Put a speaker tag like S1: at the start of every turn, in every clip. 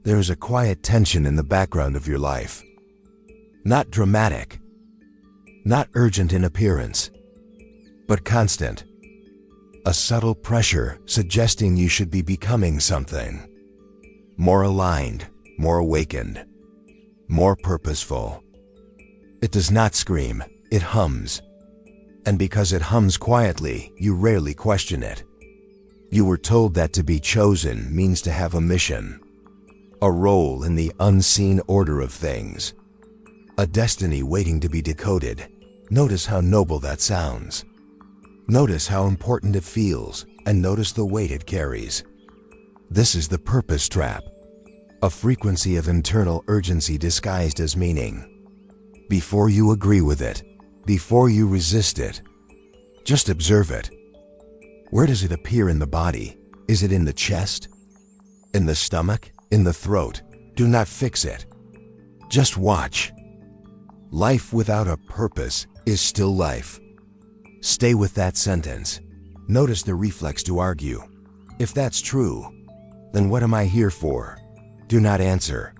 S1: There is a quiet tension in the background of your life. Not dramatic, not urgent in appearance, but constant. A subtle pressure suggesting you should be becoming something. More aligned, more awakened, more purposeful. It does not scream, it hums. And because it hums quietly, you rarely question it. You were told that to be chosen means to have a mission, a role in the unseen order of things, a destiny waiting to be decoded. Notice how noble that sounds. Notice how important it feels, and notice the weight it carries. This is the purpose trap, a frequency of internal urgency disguised as meaning. Before you agree with it, before you resist it, just observe it. Where does it appear in the body? Is it in the chest? In the stomach? In the throat? Do not fix it. Just watch. Life without a purpose is still life. Stay with that sentence. Notice the reflex to argue. If that's true, then what am I here for? Do not answer.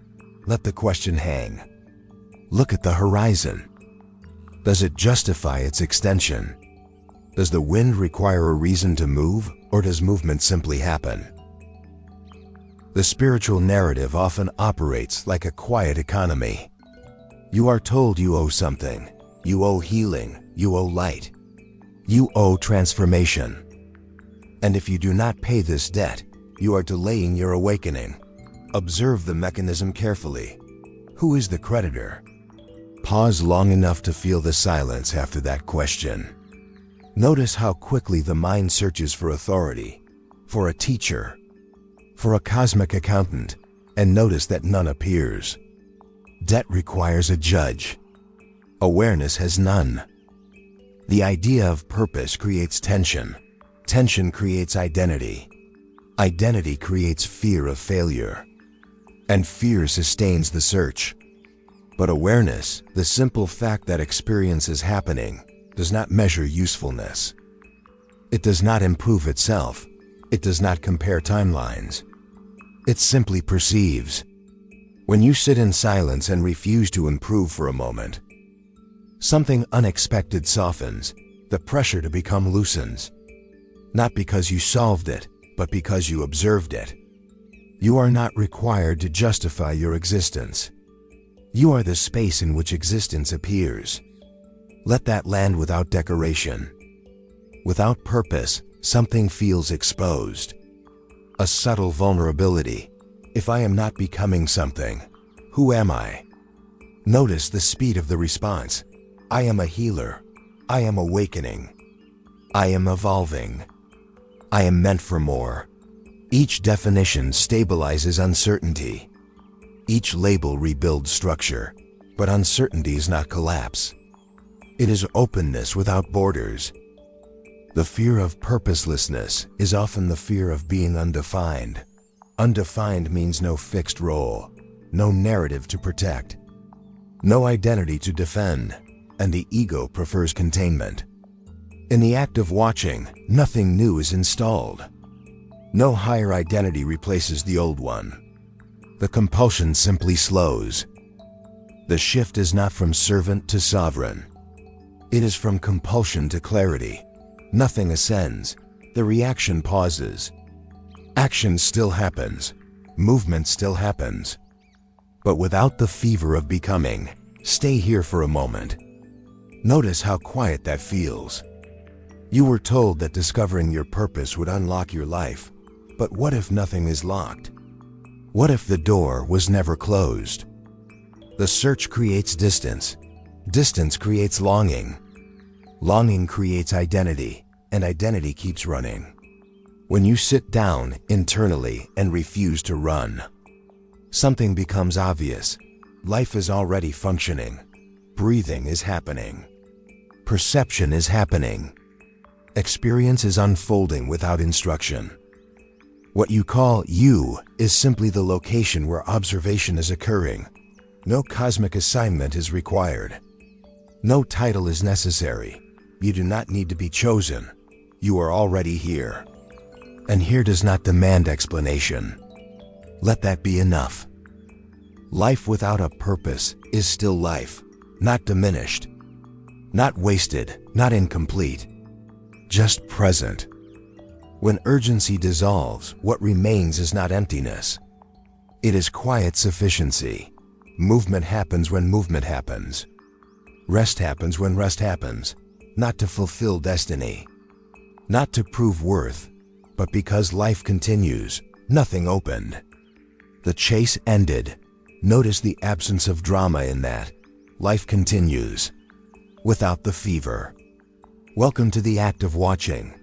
S1: Let the question hang. Look at the horizon. Does it justify its extension? Does the wind require a reason to move, or does movement simply happen? The spiritual narrative often operates like a quiet economy. You are told you owe something. You owe healing. You owe light. You owe transformation. And if you do not pay this debt, you are delaying your awakening. Observe the mechanism carefully. Who is the creditor? Pause long enough to feel the silence after that question. Notice how quickly the mind searches for authority, for a teacher, for a cosmic accountant, and notice that none appears. Debt requires a judge. Awareness has none. The idea of purpose creates tension. Tension creates identity. Identity creates fear of failure. And fear sustains the search. But awareness, the simple fact that experience is happening, does not measure usefulness. It does not improve itself. It does not compare timelines. It simply perceives. When you sit in silence and refuse to improve for a moment, something unexpected softens, the pressure to become loosens. Not because you solved it, but because you observed it. You are not required to justify your existence. You are the space in which existence appears. Let that land without decoration. Without purpose, something feels exposed. A subtle vulnerability. If I am not becoming something, who am I? Notice the speed of the response. I am a healer. I am awakening. I am evolving. I am meant for more. Each definition stabilizes uncertainty. Each label rebuilds structure, but uncertainty is not collapse. It is openness without borders. The fear of purposelessness is often the fear of being undefined. Undefined means no fixed role, no narrative to protect, no identity to defend, and the ego prefers containment. In the act of watching, nothing new is installed. No higher identity replaces the old one. The compulsion simply slows. The shift is not from servant to sovereign. It is from compulsion to clarity. Nothing ascends. The reaction pauses. Action still happens. Movement still happens. But without the fever of becoming, stay here for a moment. Notice how quiet that feels. You were told that discovering your purpose would unlock your life. But what if nothing is locked? What if the door was never closed? The search creates distance. Distance creates longing. Longing creates identity, and identity keeps running. When you sit down internally and refuse to run, something becomes obvious. Life is already functioning. Breathing is happening. Perception is happening. Experience is unfolding without instruction. What you call you is simply the location where observation is occurring. No cosmic assignment is required. No title is necessary. You do not need to be chosen. You are already here. And here does not demand explanation. Let that be enough. Life without a purpose is still life, not diminished, not wasted, not incomplete, just present. When urgency dissolves, what remains is not emptiness. It is quiet sufficiency. Movement happens when movement happens. Rest happens when rest happens, not to fulfill destiny, not to prove worth, but because life continues, nothing opened. The chase ended. Notice the absence of drama in that. Life continues, without the fever. Welcome to the act of watching.